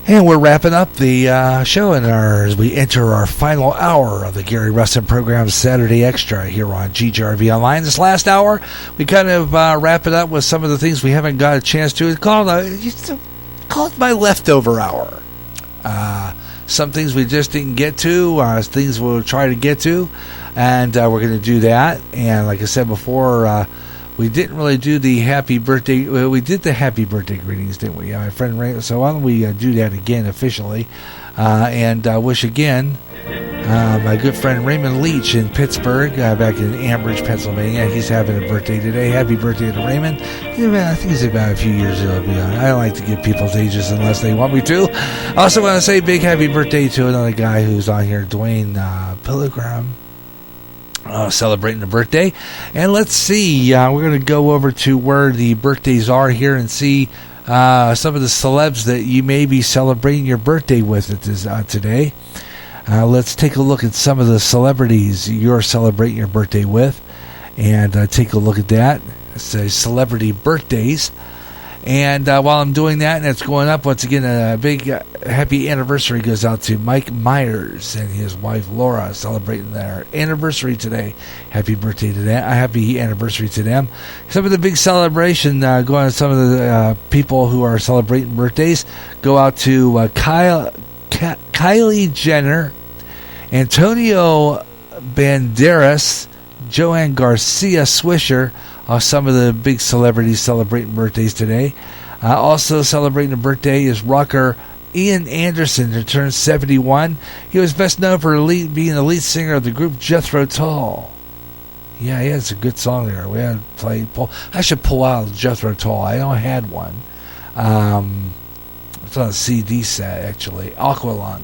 And we're wrapping up the show as we enter our final hour of the Gary Russen program, Saturday Extra, here on GGRV Online. This last hour, we kind of wrap it up with some of the things we haven't got a chance to. It's called my leftover hour. Some things we just didn't get to, things we'll try to get to, and we're going to do that. And like I said before, we didn't really do the happy birthday. Well, we did the happy birthday greetings, didn't we? My friend Ray. So why don't we do that again officially? And wish again my good friend Raymond Leach in Pittsburgh, back in Ambridge, Pennsylvania. He's having a birthday today. Happy birthday to Raymond. I think he's about a few years old. I don't like to give people's ages unless they want me to. I also want to say big happy birthday to another guy who's on here, Dwayne Pilgrim. Celebrating a birthday. And let's see, we're going to go over to where the birthdays are here and see some of the celebs that you may be celebrating your birthday with today. Let's take a look at some of the celebrities you're celebrating your birthday with and take a look at that. It's a celebrity birthdays. And while I'm doing that and it's going up, once again, a big happy anniversary goes out to Mike Myers and his wife Laura, celebrating their anniversary today. Happy birthday to them. Happy anniversary to them. Some of the big celebration going on, some of the people who are celebrating birthdays go out to Kylie Jenner, Antonio Banderas, Joanne Garcia Swisher. Some of the big celebrities celebrating birthdays today. Also celebrating a birthday is rocker Ian Anderson, who turned 71. He was best known for being the lead singer of the group Jethro Tull. Yeah, he has a good song there. We had to play. I should pull out Jethro Tull. I know I had one. It's on a CD set, actually. Aqualung.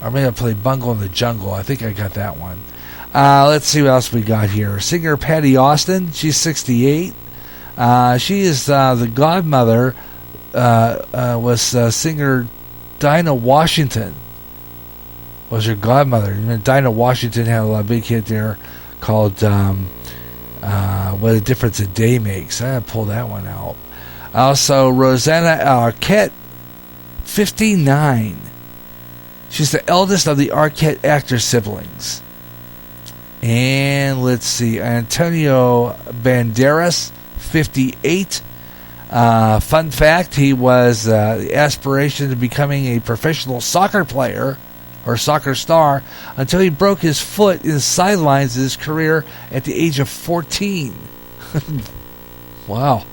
Or maybe I played Bungle in the Jungle. I think I got that one. Let's see what else we got here. Singer Patty Austin, she's 68. She is the godmother, was singer Dinah Washington. Was her godmother. Dinah Washington had a big hit there called What a Difference a Day Makes. I pulled that one out. Also, Rosanna Arquette, 59. She's the eldest of the Arquette actor siblings. And let's see, Antonio Banderas, 58. Fun fact, he was the aspiration to becoming a professional soccer player or soccer star until he broke his foot in the sidelines of his career at the age of 14. Wow.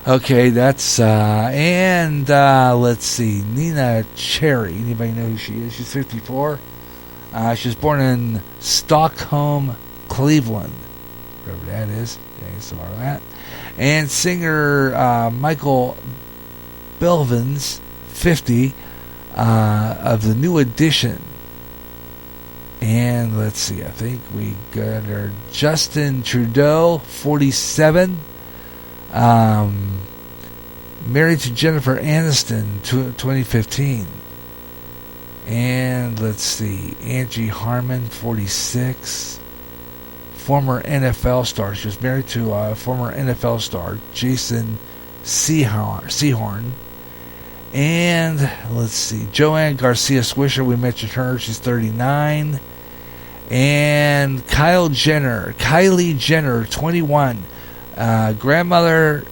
Okay, that's, and let's see, Nina Cherry. Anybody know who she is? She's 54. She was born in Stockholm, Cleveland, wherever that is. Okay, so all that. And singer Michael Belvins, 50, of the New Edition. And let's see, I think we got our Justin Trudeau, 47. Married to Jennifer Aniston, 2015. And let's see, Angie Harmon, 46. Former NFL star. She was married to former NFL star Jason Sehorn. And let's see, Joanne Garcia Swisher, we mentioned her, she's 39. And Kylie Jenner, 21. Grandmother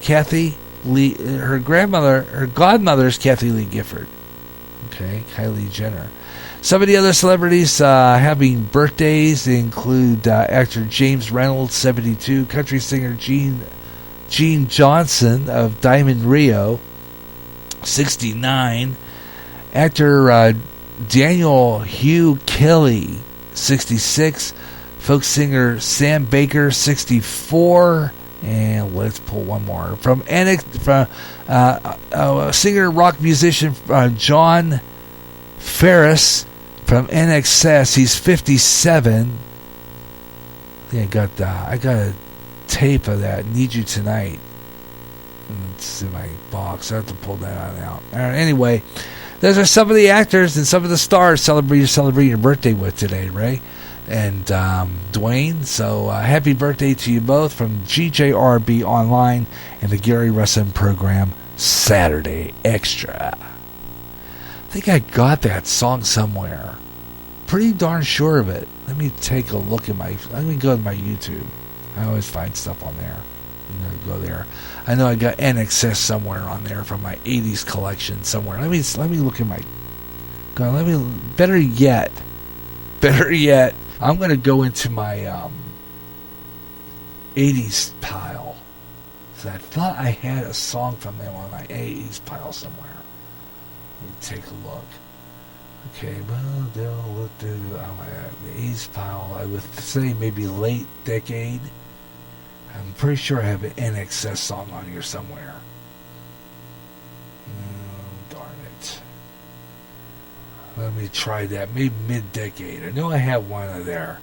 Kathy Lee, her godmother is Kathy Lee Gifford. Okay, Kylie Jenner. Some of the other celebrities having birthdays include actor James Reynolds, 72, country singer Gene Johnson of Diamond Rio, 69, actor Daniel Hugh Kelly, 66, folk singer Sam Baker, 64, and let's pull one more from singer rock musician John Ferris from NXS. He's 57. I think I got a tape of that. Need You Tonight. It's in my box. I have to pull that out. Anyway, those are some of the actors and some of the stars celebrating your birthday with today, Ray and Dwayne. So happy birthday to you both from GJRB Online and the Gary Russen program, Saturday Extra. I think I got that song somewhere. Pretty darn sure of it. Let me take a look at let me go to my YouTube. I always find stuff on there. I'm going to go there. I know I got NXS somewhere on there from my 80s collection somewhere. Let me look at my... Better yet, I'm going to go into my 80s pile. So I thought I had a song from them on my 80s pile somewhere. Let me take a look. Okay, well, the 80s pile, I would say maybe late decade. I'm pretty sure I have an NXS song on here somewhere. Darn it. Let me try that. Maybe mid-decade. I know I have one of there.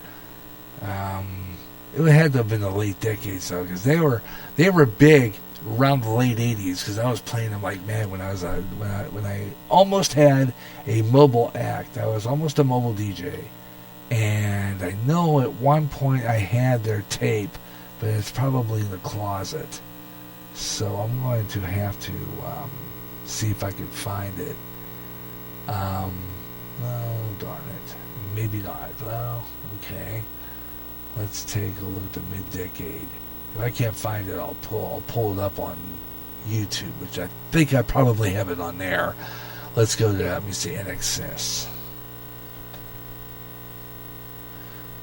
It had to have been the late decade, so because they were big around the late 80s, because I was playing them like mad when I was when I almost had a mobile act. I was almost a mobile DJ, and I know at one point I had their tape, but it's probably in the closet. So I'm going to have to see if I can find it. Oh, darn it. Maybe not. Well, okay. Let's take a look at the mid-decade. If I can't find it, I'll pull it up on YouTube, which I think I probably have it on there. Let's go to, let me see, NXS.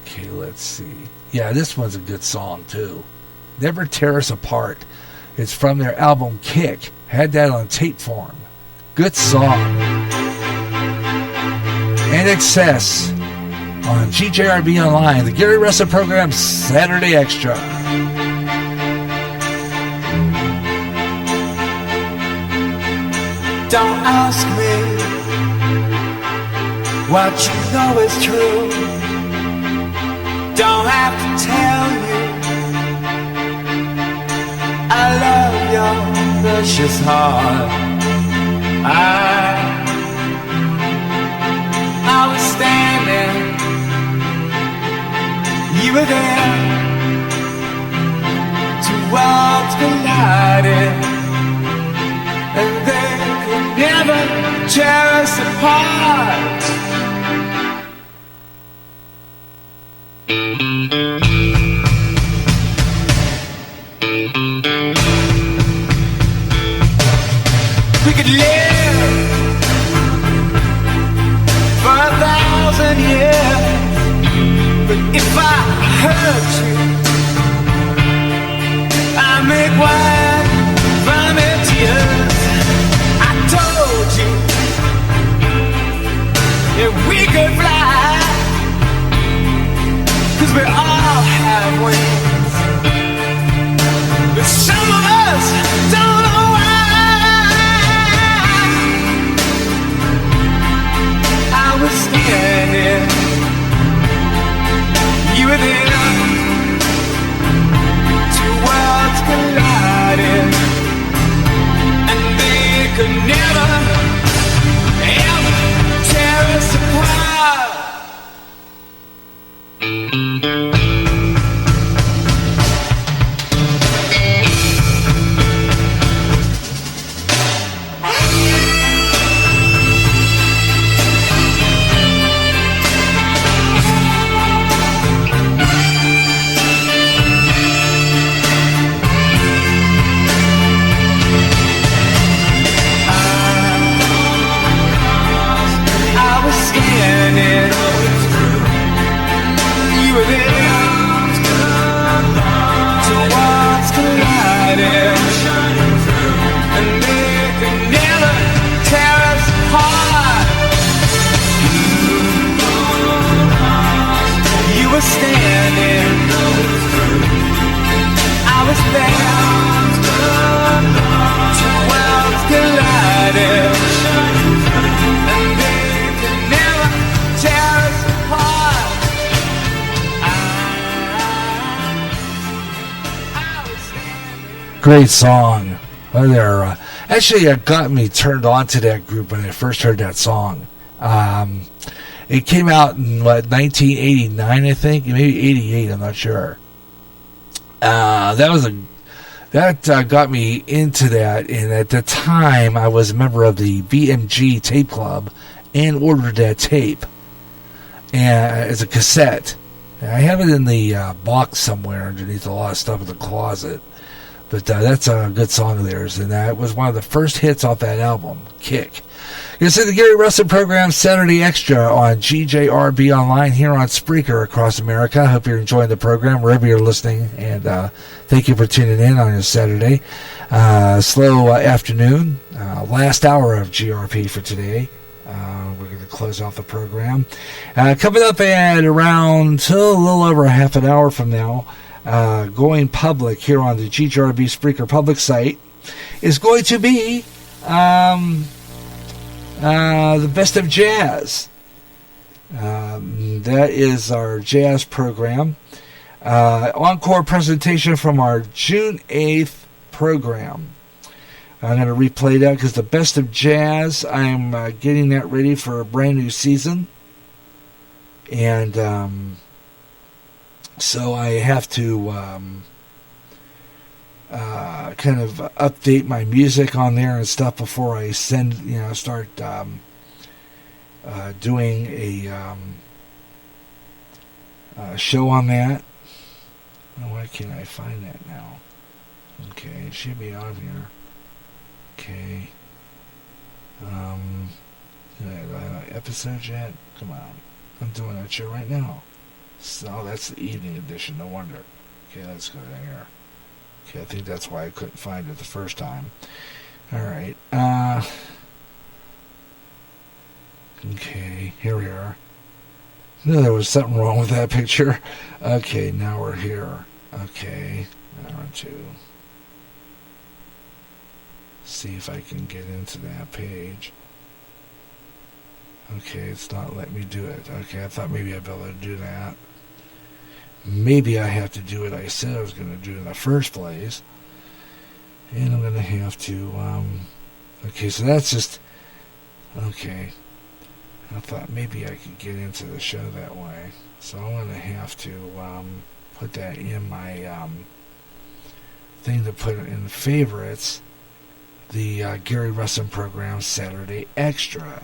Okay, let's see. Yeah, this one's a good song, too. Never Tear Us Apart. It's from their album Kick. Had that on tape form. Good song. NXS on GJRB Online, the Gary Russen program, Saturday Extra. Don't ask me what you know is true. Don't have to tell you I love your precious heart. I was standing, you were there. Two worlds collided, and they could never tear us apart. We could live for 1,000 years, but if I hurt you, I make wine from your tears. I told you that we could fly, 'cause we all have wings, but some of us don't know why. I was standing, you were there. Two worlds collided, and they could never, ever tear us apart. Great song. Well, actually, it got me turned on to that group when I first heard that song. It came out in 1989, I think, maybe 88. I'm not sure. That that got me into that. And at the time, I was a member of the BMG Tape Club and ordered that tape as a cassette. I have it in the box somewhere underneath a lot of stuff in the closet. But that's a good song of theirs, and that was one of the first hits off that album, Kick. You see the Gary Russen program, Saturday Extra, on GJRB Online here on Spreaker across America. I hope you're enjoying the program wherever you're listening, and thank you for tuning in on your Saturday. Slow afternoon, last hour of GRP for today. We're going to close off the program. Coming up at around a little over a half an hour from now, going public here on the GJRB Spreaker public site is going to be the Best of Jazz. That is our jazz program. Encore presentation from our June 8th program. I'm going to replay that because the Best of Jazz, I'm getting that ready for a brand new season. And so I have to kind of update my music on there and stuff before I start doing a show on that. Why can't I find that now? Okay, it should be on here. Okay. Episodes yet? Come on. I'm doing that show right now. So that's the evening edition, no wonder. Okay, let's go there. Okay, I think that's why I couldn't find it the first time. Alright. Okay, here we are. No, there was something wrong with that picture. Okay, now we're here. Okay, now to see if I can get into that page. Okay, it's not letting me do it. Okay, I thought maybe I'd be able to do that. Maybe I have to do what I said I was going to do in the first place. And I'm going to have to, okay, so that's just, okay. I thought maybe I could get into the show that way. So I'm going to have to put that in my thing to put it in favorites. The Gary Russen program, Saturday Extra.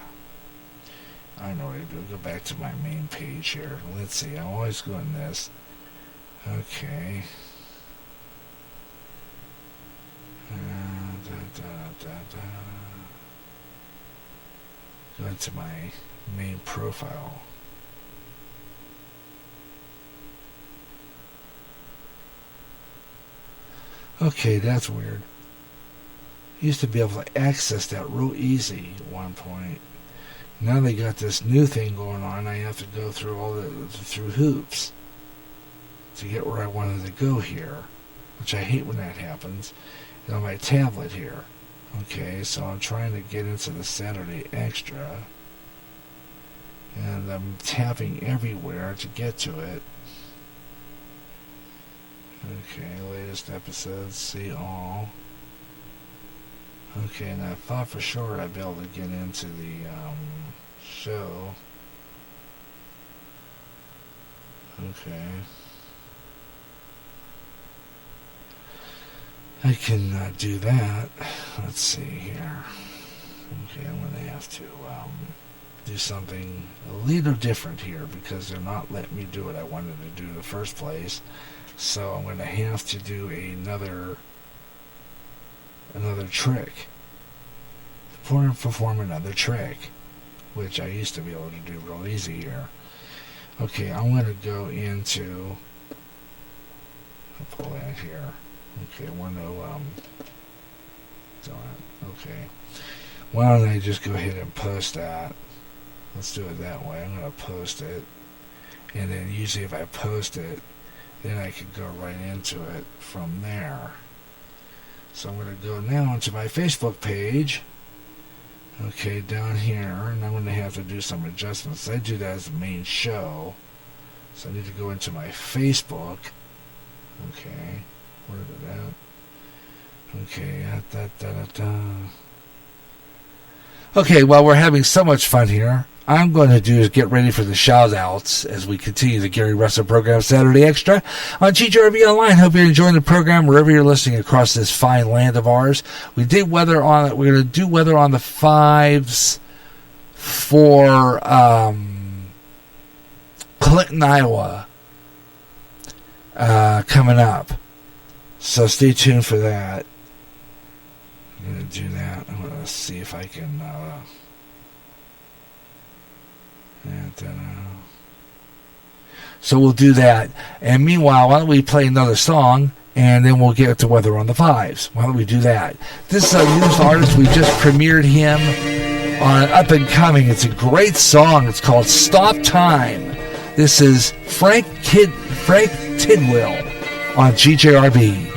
I know what to do. Go back to my main page here. Let's see. I'm always doing this. Okay. Go into my main profile. Okay, that's weird. Used to be able to access that real easy at one point. Now they got this new thing going on. I have to go through through hoops to get where I wanted to go here, which I hate when that happens. And on my tablet here. Okay, so I'm trying to get into the Saturday Extra, and I'm tapping everywhere to get to it. Okay, latest episodes, see all. Okay, and I thought for sure I'd be able to get into the show. Okay. I can do that. Let's see here. Okay, I'm going to have to do something a little different here because they're not letting me do what I wanted to do in the first place. So I'm going to have to do another trick. Perform another trick, which I used to be able to do real easy here. Okay, I'm going to go into. I'll pull that here. Okay, I want to okay. Why don't I just go ahead and post that? Let's do it that way. I'm going to post it, and then usually if I post it, then I can go right into it from there. So I'm going to go now into my Facebook page. Okay, down here, and I'm going to have to do some adjustments. I do that as the main show, so I need to go into my Facebook. Okay, where did that? Okay, Okay, well, we're having so much fun here. I'm going to do is get ready for the shout-outs as we continue the Gary Russen program, Saturday Extra, on GJRV Online. Hope you're enjoying the program wherever you're listening across this fine land of ours. We're going to do weather on the 5s for Clinton, Iowa, coming up. So stay tuned for that. I'm going to do that. I'm going to see if I can... So we'll do that. And meanwhile, why don't we play another song, and then we'll get to weather on the 5s. Why don't we do that? This is a news artist. We just premiered him on Up and Coming. It's a great song. It's called Stop Time. This is Frank Tidwell on GJRB.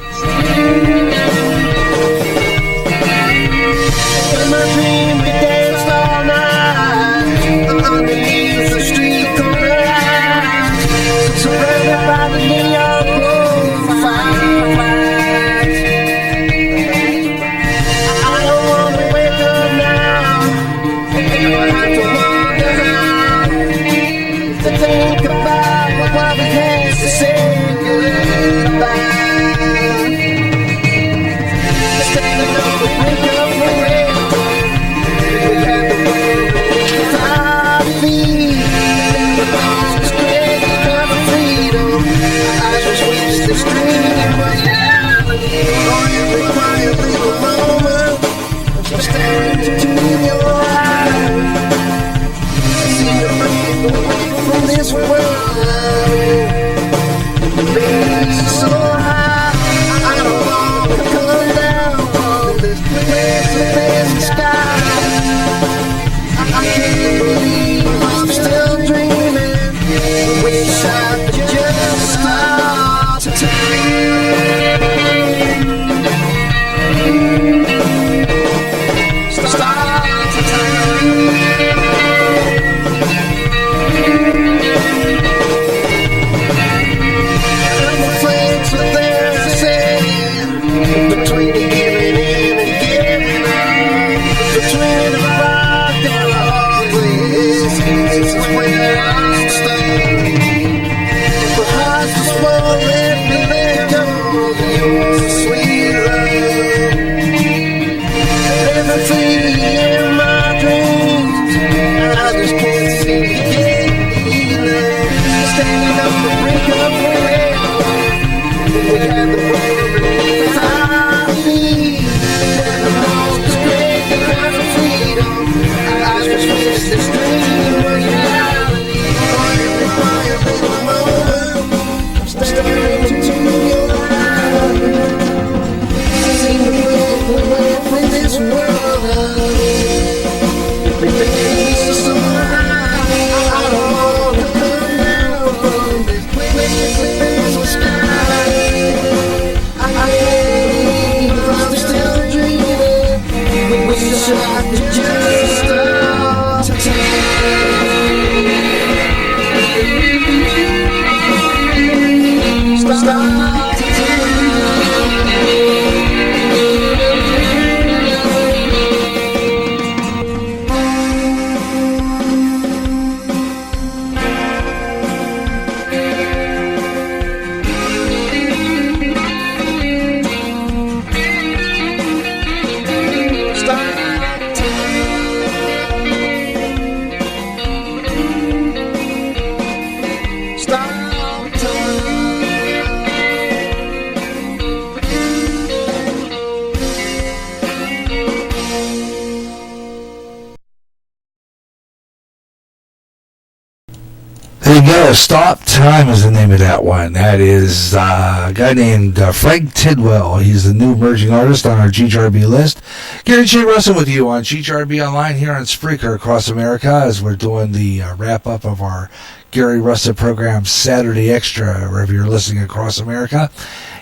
Stop Time is the name of that one. That is a guy named Frank Tidwell. He's the new emerging artist on our GJRB list. Gary J. Russen with you on GJRB Online here on Spreaker across America as we're doing the wrap-up of our Gary Russen program, Saturday Extra, wherever you're listening across America.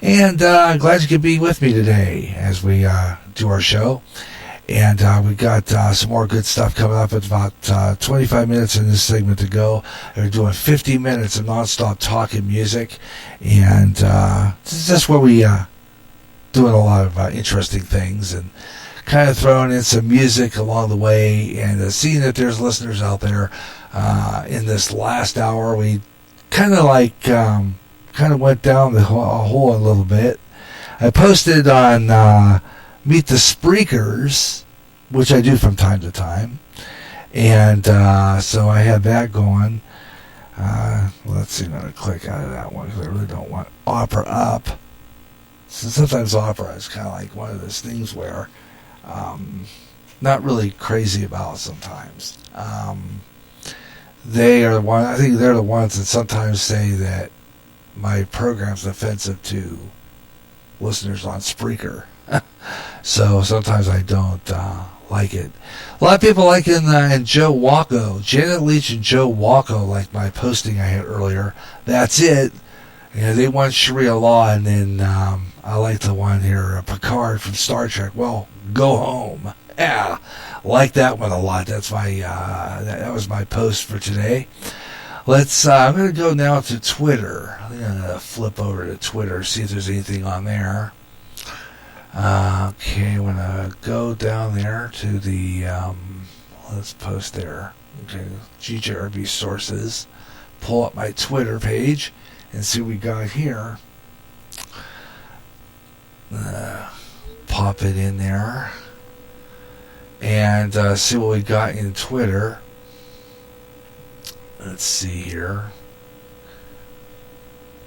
And glad you could be with me today as we do our show. And we got some more good stuff coming up. It's about 25 minutes in this segment to go. We're doing 50 minutes of nonstop talking music. And this is just where we doing a lot of interesting things and kind of throwing in some music along the way, and seeing that there's listeners out there. In this last hour, we kind of went down the hole a little bit. I posted on Meet the Spreakers, which I do from time to time, and so I had that going. Let's see, I'm going to click out of that one because I really don't want Opera up. So sometimes Opera is kind of like one of those things where not really crazy about sometimes. They are the one. I think they're the ones that sometimes say that my program's offensive to listeners on Spreaker. So sometimes I don't like it. A lot of people like in Joe Wacko. Janet Leach and Joe Wacko like my posting I had earlier. That's it. They want Sharia law, and then I like the one here, Picard from Star Trek. Well, go home. Yeah, like that one a lot. That's my that was my post for today. Let's. I'm going to go now to Twitter. I'm going to flip over to Twitter, see if there's anything on there. Okay, I'm going to go down there to the. Let's post there. Okay, GJRB sources. Pull up my Twitter page and see what we got here. Pop it in there. And see what we got in Twitter. Let's see here.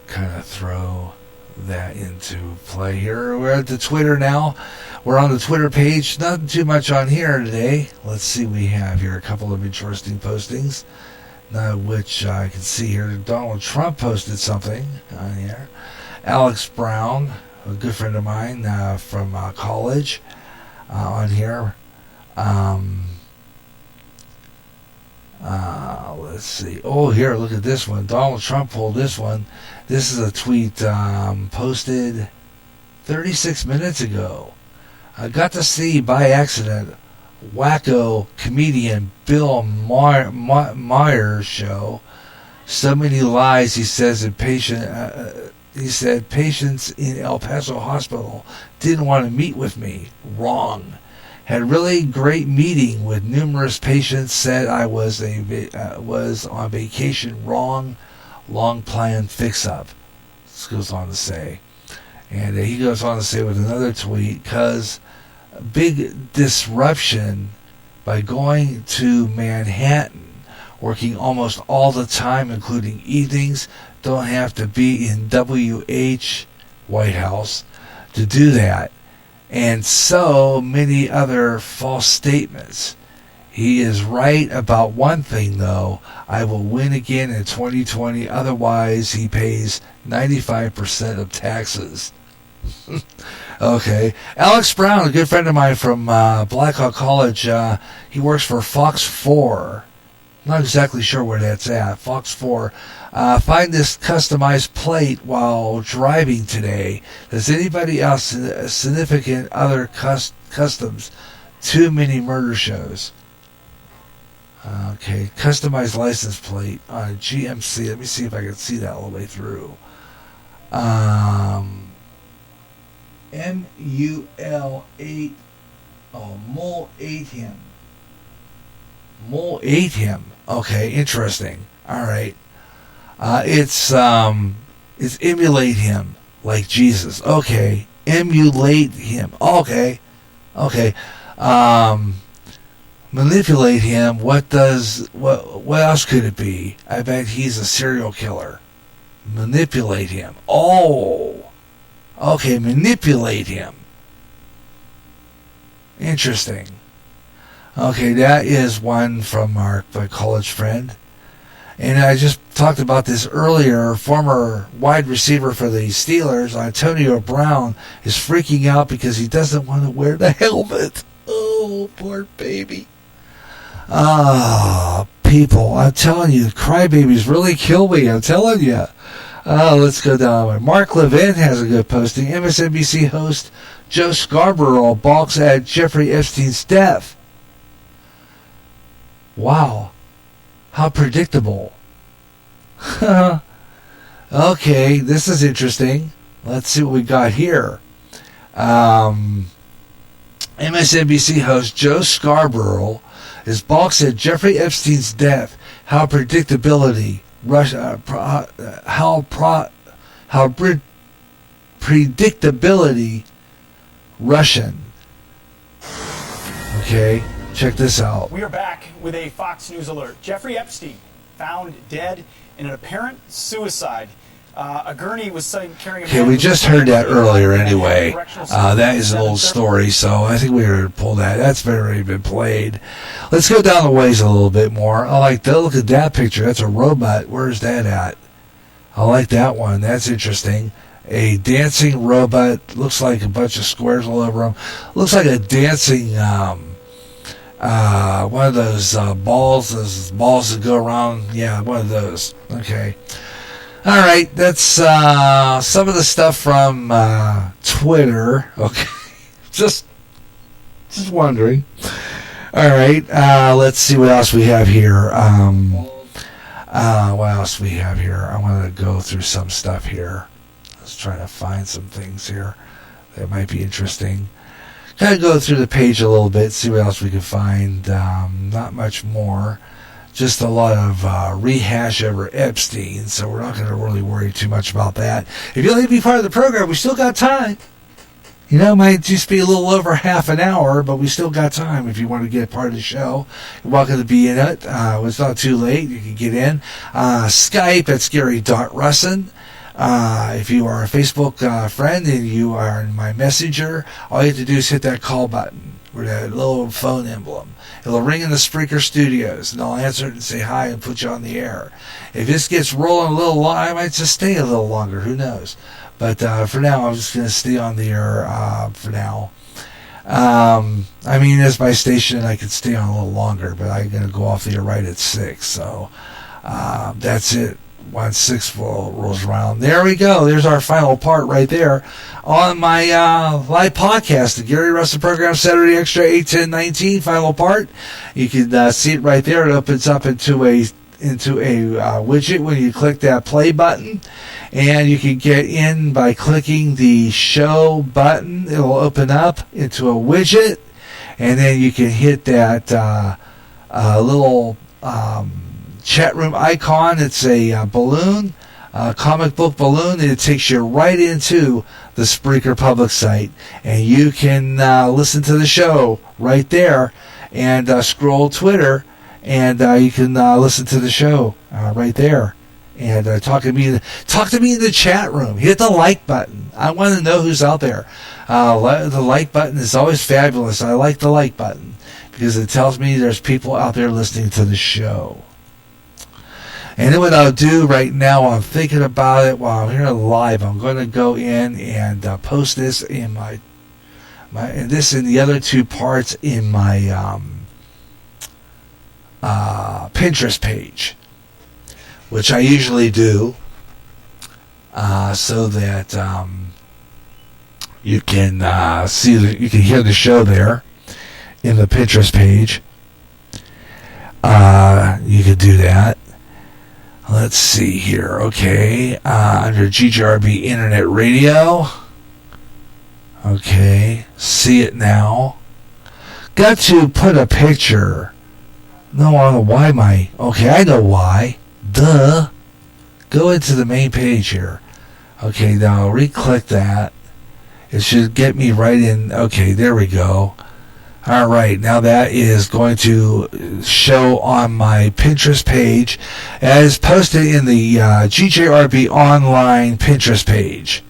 Kind of throw that into play here. We're at the Twitter now. We're on the Twitter page. Not too much on here today. Let's see what we have here. A couple of interesting postings. None of which I can see here. Donald Trump posted something on here. Alex Brown, a good friend of mine from college, on here. Let's see. Oh, here, look at this one. Donald Trump pulled this one. This is a tweet posted 36 minutes ago. I got to see by accident wacko comedian Bill Myers show. So many lies, he says, he said patients in El Paso Hospital didn't want to meet with me. Wrong. Had really great meeting with numerous patients. Said I was on vacation. Wrong. Long plan fix up. This goes on to say, and he goes on to say with another tweet, cause big disruption by going to Manhattan, working almost all the time, including evenings. Don't have to be in WH White House to do that. And so many other false statements. He is right about one thing, though. I will win again in 2020. Otherwise, he pays 95% of taxes. Okay. Alex Brown, a good friend of mine from Blackhawk College, he works for Fox 4. Not exactly sure where that's at. Fox 4. Find this customized plate while driving today. Does anybody else significant other customs? Too many murder shows. Okay, customized license plate on a GMC. Let me see if I can see that all the way through. MUL8. Oh, Mole ate him. Mole ate him. Okay, interesting. All right. It's emulate him like Jesus. Okay. Emulate him. Okay. Manipulate him. What else could it be? I bet he's a serial killer. Manipulate him. Oh. Okay, manipulate him. Interesting. Okay, that is one from my college friend. And I just talked about this earlier. Former wide receiver for the Steelers, Antonio Brown, is freaking out because he doesn't want to wear the helmet. Oh, poor baby. People, I'm telling you, crybabies really kill me. I'm telling you. Let's go down. Mark Levin has a good posting. MSNBC host Joe Scarborough balks at Jeffrey Epstein's death. Wow. How predictable. Okay, this is interesting. Let's see what we got here. MSNBC host Joe Scarborough is balks at Jeffrey Epstein's death. How predictability predictability Russian. Okay, check this out. We are back with a Fox News alert. Jeffrey Epstein found dead in an apparent suicide. A gurney was seen carrying. Okay, we just heard that earlier anyway. That is an old story, so I think we're going to pull that. That's already been played. Let's go down the ways a little bit more. I like that. Look at that picture. That's a robot. Where's that at? I like that one. That's interesting. A dancing robot. Looks like a bunch of squares all over him. Looks like a dancing, one of those balls that go around. Yeah, one of those. Okay. All right, that's some of the stuff from Twitter. Okay, just wondering. All right, let's see what else we have here. What else we have here? I want to go through some stuff here. Let's try to find some things here that might be interesting. Kind of go through the page a little bit, see what else we can find. Not much more. Just a lot of rehash over Epstein, so we're not going to really worry too much about that. If you'd like to be part of the program, we still got time. You know, it might just be a little over half an hour, but we still got time if you want to get part of the show. You're welcome to be in it. It's not too late. You can get in. Skype at Gary.Russen. If you are a Facebook friend and you are in my messenger, all you have to do is hit that call button with that little phone emblem. It'll ring in the Spreaker Studios, and I'll answer it and say hi and put you on the air. If this gets rolling a little long, I might just stay a little longer. Who knows? But for now, I'm just going to stay on the air for now. I mean, as my station, I could stay on a little longer, but I'm going to go off the air right at 6. So that's it. Once 6 rolls around. There we go. There's our final part right there on my live podcast, the Gary Russen program, Saturday Extra 8, 10, 19, final part. You can see it right there. It opens up into a widget when you click that play button, and you can get in by clicking the show button. It'll open up into a widget, and then you can hit that little chat room icon. It's a balloon, comic book balloon, and it takes you right into the Spreaker public site, and you can listen to the show right there, and scroll Twitter, and you can listen to the show right there, and talk to me in the chat room. Hit the like button. I want to know who's out there. The like button is always fabulous. I like the like button because it tells me there's people out there listening to the show. And then what I'll do right now, while I'm thinking about it, while I'm here live, I'm going to go in and post this in my and this and the other two parts in my Pinterest page, which I usually do, so that you can you can hear the show there in the Pinterest page. You could do that. Let's see here. Okay. Under GGRB Internet Radio. Okay. See it now. Got to put a picture. No, I don't know why okay, I know why. Duh. Go into the main page here. Okay, now re-click that. It should get me right in. Okay, there we go. All right, now that is going to show on my Pinterest page as posted in the GJRB Online Pinterest page.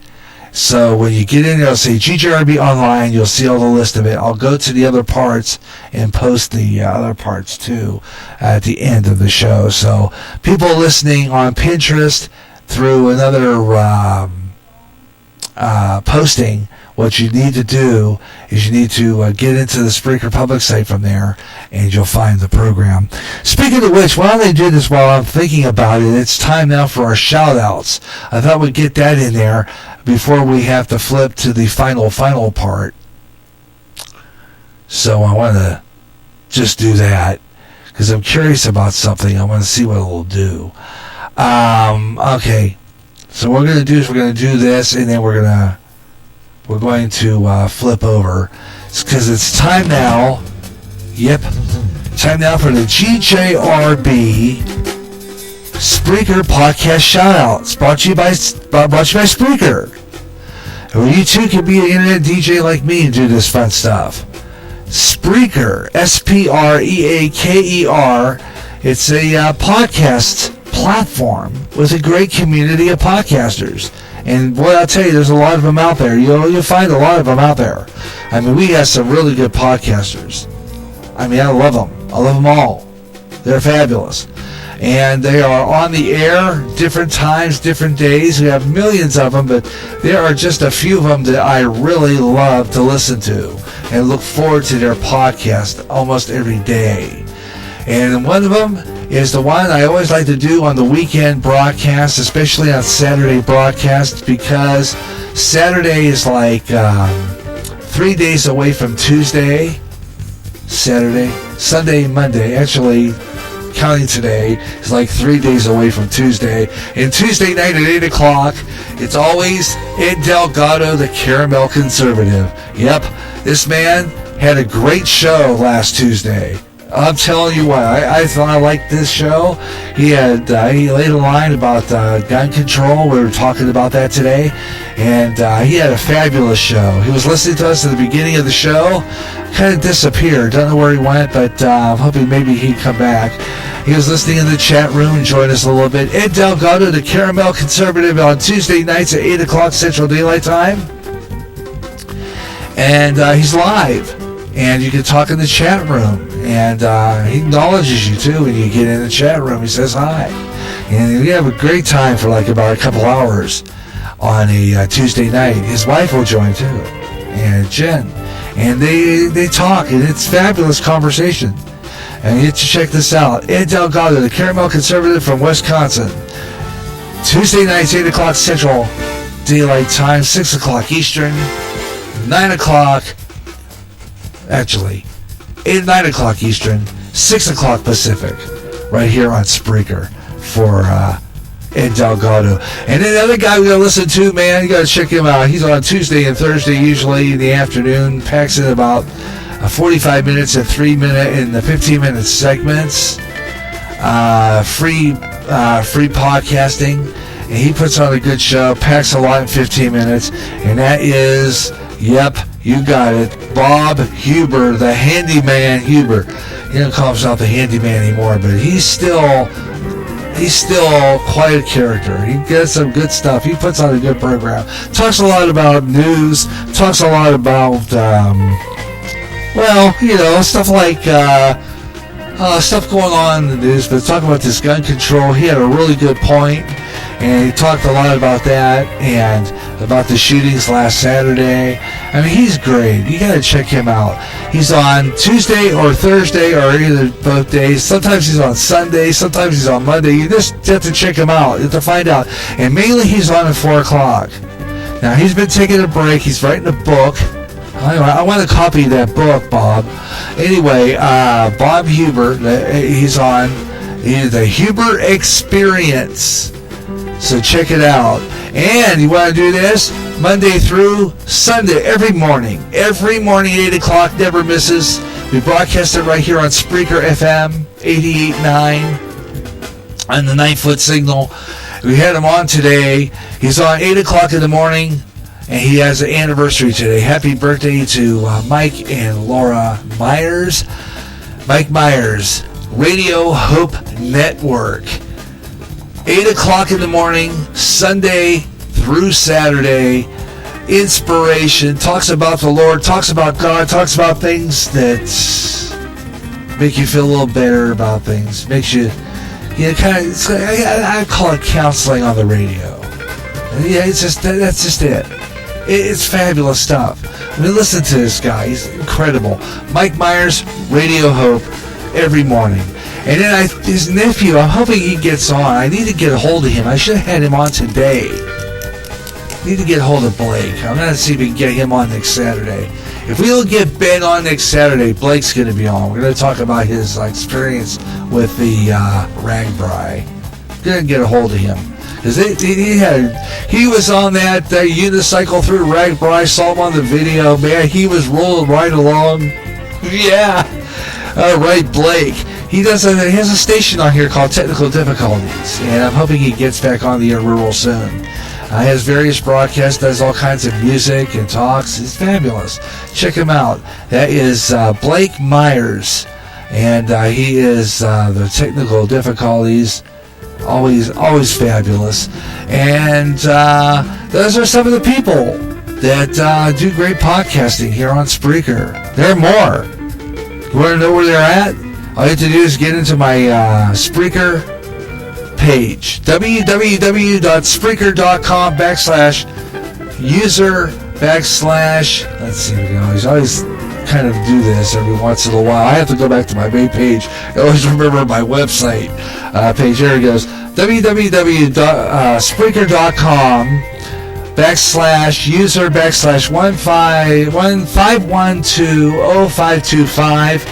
So when you get in there, it'll say GJRB Online. You'll see all the list of it. I'll go to the other parts and post the other parts too at the end of the show. So people listening on Pinterest through another posting, what you need to do is you need to get into the Spreaker public site from there, and you'll find the program. Speaking of which, why don't I do this while I'm thinking about it? It's time now for our shout-outs. I thought we'd get that in there before we have to flip to the final part. So I want to just do that because I'm curious about something. I want to see what it'll do. Okay. So what we're going to do is we're going to do this, and then we're going to flip over. because it's time now. Yep, time now for the GJRB Spreaker podcast shoutouts, brought to you by Spreaker, where you too can be an internet DJ like me and do this fun stuff. Spreaker, Spreaker. It's a podcast platform with a great community of podcasters. And boy, I'll tell you, there's a lot of them out there. You'll find a lot of them out there. I mean, we got some really good podcasters. I mean, I love them. I love them all. They're fabulous. And they are on the air different times, different days. We have millions of them, but there are just a few of them that I really love to listen to and look forward to their podcast almost every day. And one of them is the one I always like to do on the weekend broadcast, especially on Saturday broadcasts, because Saturday is like 3 days away from Tuesday. Saturday, Sunday, Monday. Actually, counting today is like 3 days away from Tuesday. And Tuesday night at 8 o'clock, it's always Ed Delgado, the Caramel Conservative. Yep, this man had a great show last Tuesday. I'm telling you what, I thought I liked this show. He laid a line about gun control. We were talking about that today. And he had a fabulous show. He was listening to us at the beginning of the show. Kind of disappeared. Don't know where he went, but I'm hoping maybe he'd come back. He was listening in the chat room and joined us a little bit. Ed Delgado, the Caramel Conservative, on Tuesday nights at 8 o'clock Central Daylight Time. And he's live. And you can talk in the chat room. And he acknowledges you, too, when you get in the chat room. He says hi. And we have a great time for like about a couple hours on a Tuesday night. His wife will join, too. And Jen. And they talk. And it's fabulous conversation. And you have to check this out. Ed Delgado, the Caramel Conservative from Wisconsin. Tuesday nights, 8 o'clock Central Daylight Time, 6 o'clock Eastern, 9 o'clock... Actually, 9 o'clock Eastern, 6 o'clock Pacific, right here on Spreaker for Ed Delgado. And then the other guy we got to listen to, man, you got to check him out. He's on Tuesday and Thursday, usually in the afternoon, packs in about 45 minutes and 3-minute and the 15-minute segments, free podcasting, and he puts on a good show, packs a lot in 15 minutes, and that is, yep, you got it, Bob Huber, the Handyman Huber. He don't call himself the Handyman anymore, but he's still quite a character. He gets some good stuff. He puts on a good program. Talks a lot about news. Talks a lot about, stuff like stuff going on in the news. But talk about this gun control. He had a really good point, and he talked a lot about that and about the shootings last Saturday. I mean, he's great. You got to check him out. He's on Tuesday or Thursday or either both days. Sometimes he's on Sunday. Sometimes he's on Monday. You just have to check him out. You have to find out. And mainly he's on at 4 o'clock. Now, he's been taking a break. He's writing a book. I want a copy of that book, Bob. Anyway, Bob Huber, he's on the Huber Experience. So check it out. And you want to do this Monday through Sunday, every morning, 8 o'clock, never misses. We broadcast it right here on Spreaker FM 88.9 on the 9-foot signal. We had him on today. He's on 8 o'clock in the morning, and he has an anniversary today. Happy birthday to Mike and Laura Myers. Mike Myers, Radio Hope Network. 8 o'clock in the morning, Sunday through Saturday. Inspiration, talks about the Lord, talks about God, talks about things that make you feel a little better about things. Makes you kind of, I call it counseling on the radio. Yeah, that's just it. It's fabulous stuff. I mean, listen to this guy. He's incredible. Mike Myers, Radio Hope, every morning. And then his nephew, I'm hoping he gets on. I need to get a hold of him. I should have had him on today. I need to get a hold of Blake. I'm going to see if we can get him on next Saturday. If we don't get Ben on next Saturday, Blake's going to be on. We're going to talk about his experience with the Ragbri. Going to get a hold of him. He was on that unicycle through Ragbri. I saw him on the video, man. He was rolling right along. Yeah. All right, Blake. He has a station on here called Technical Difficulties, and I'm hoping he gets back on the air real soon. He has various broadcasts, does all kinds of music and talks. It's fabulous. Check him out. That is Blake Myers, and he is the Technical Difficulties. Always fabulous. And those are some of the people that do great podcasting here on Spreaker. There are more. You want to know where they're at? All you have to do is get into my Spreaker page, www.spreaker.com/user/ let's see, I always kind of do this every once in a while. I have to go back to my main page. I always remember my website page. There it goes. www.spreaker.com/user/ 15120525,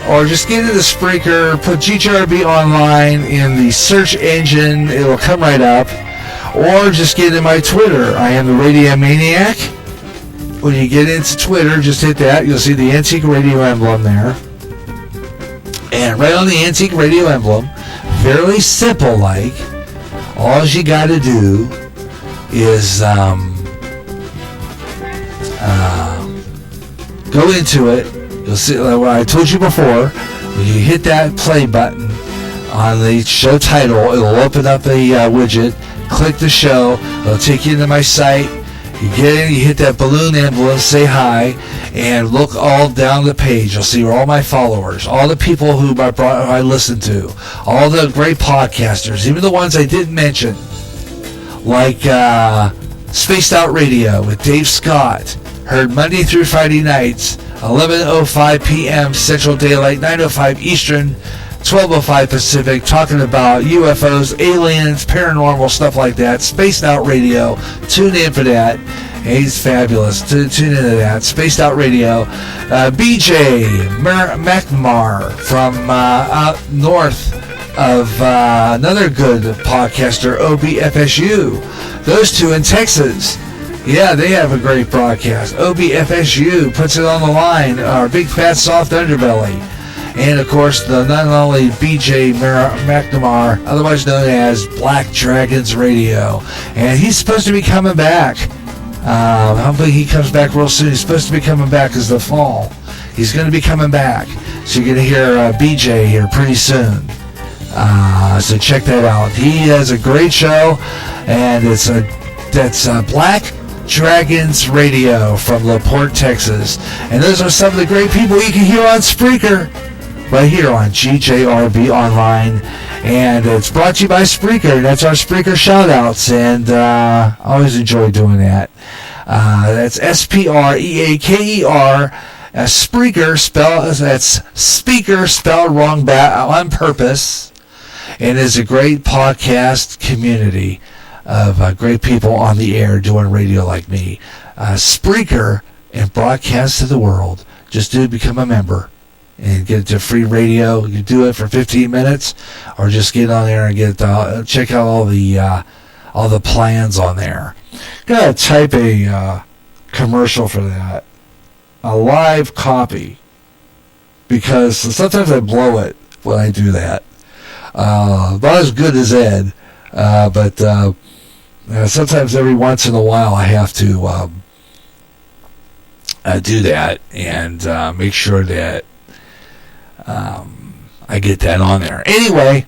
or just get into Spreaker, put GJRB Online in the search engine. It'll come right up. Or just get in my Twitter. I am the Radio Maniac. When you get into Twitter, just hit that. You'll see the Antique Radio emblem there. And right on the Antique Radio emblem, fairly simple like, all you got to do is go into it. You'll see what I told you before. When you hit that play button on the show title, it'll open up a widget. Click the show. It'll take you into my site. You get in, you hit that balloon emblem, say hi, and look all down the page. You'll see all my followers, all the people who I listen to, all the great podcasters, even the ones I didn't mention, like Spaced Out Radio with Dave Scott, heard Monday through Friday nights, 11:05 p.m. Central Daylight, 9:05 Eastern, 12:05 Pacific, talking about UFOs, aliens, paranormal, stuff like that. Spaced Out Radio. Tune in for that. He's fabulous. Tune into that. Spaced Out Radio. BJ McNamara from out north of another good podcaster, OBFSU. Those two in Texas. Yeah, they have a great broadcast. OBFSU puts it on the line. Our big fat soft underbelly. And of course, the not only BJ McNamara, otherwise known as Black Dragons Radio. And he's supposed to be coming back. Hopefully he comes back real soon. He's supposed to be coming back as the fall. He's going to be coming back. So you're going to hear BJ here pretty soon. So check that out. He has a great show, and that's Black Dragons Radio from LaPorte, Texas. And those are some of the great people you can hear on Spreaker, right here on GJRB Online. And it's brought to you by Spreaker. That's our Spreaker shout-outs, and I always enjoy doing that. That's SPREAKER. Spreaker that's speaker spelled wrong on purpose. And it's a great podcast community of great people on the air doing radio like me. Spreaker and broadcast to the world. Just become a member and get to free radio. You can do it for 15 minutes, or just get on there and check out all the plans on there. Gotta type a commercial for that, a live copy, because sometimes I blow it when I do that. Not as good as Ed, but sometimes every once in a while I have to do that and make sure that I get that on there. Anyway,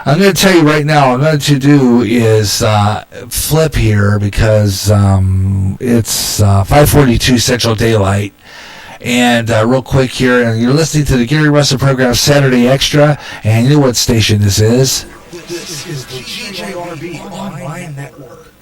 I'm going to tell you right now, what I'm going to do is flip here, because it's 5:42 Central Daylight. And real quick here, and you're listening to the Gary Russen program, Saturday Extra, and you know what station this is? This is the GJRB Online Network.